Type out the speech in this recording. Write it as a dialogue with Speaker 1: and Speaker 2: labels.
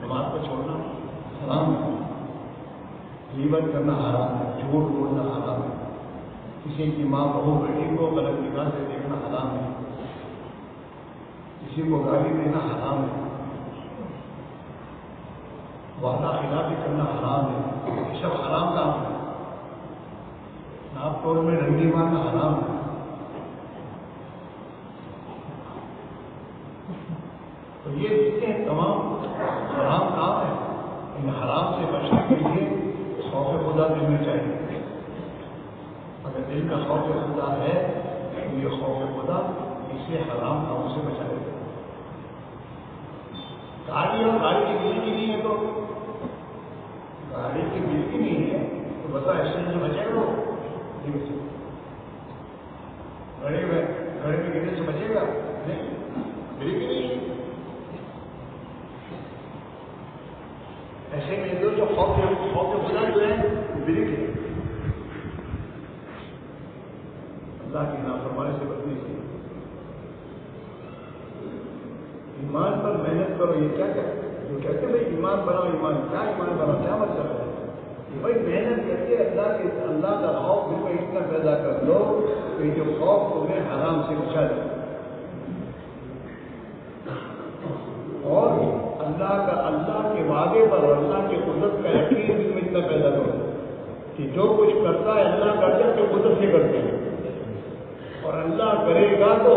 Speaker 1: نماز کو چھوڑنا حرام ہے، غیبت کرنا حرام ہے، جھوٹ بولنا حرام ہے، کسی کی ماں بہو بیٹی کو غلط نگاہ سے دیکھنا حرام ہے، کسی کو گالی دینا حرام ہے، وعدہ خلافی کرنا حرام ہے، یہ سب حرام کام ہے۔ ناپ توڑ میں ڈنڈی مارنا حرام ہے۔ تو یہ جتنے تمام حرام کام ہیں، ان حرام سے بچنے کے لیے خوف خدا دل میں چاہیے۔ اگر دل کا خوف خدا ہے تو یہ خوف خدا اسے حرام کاموں سے بچائے گا۔ گاڑی اور گاڑی کی بجلی نہیں ہے تو گاڑی کی بجلی نہیں ہے تو بتا ایکسیڈنٹ سے بچے گا وہ گھڑے میں گرنے سے بچے گا نہیں، بجلی نہیں ہے۔ ایسے میں جو خوف خدا جو ہے بریک ہے، اللہ کی نافرمانی سے بچنے سے ایمان پر محنت کرو۔ یہ کیا جو کہتے ہیں بھائی ایمان بناؤ، ایمان کیا ایمان بناؤ، کیا مطلب ہے بھائی؟ محنت کر کے اللہ کا خوف دل میں اتنا پیدا کر دو کہ جو خوف تمہیں حرام سے بچا دے، اور اللہ کے وعدے پر اور اللہ کی قدرت کا یقین دل میں اتنا پیدا کرو کہ جو کچھ کرتا ہے اللہ کرتا ہے تو قدرت سے کرتے ہیں، اور اللہ کرے گا تو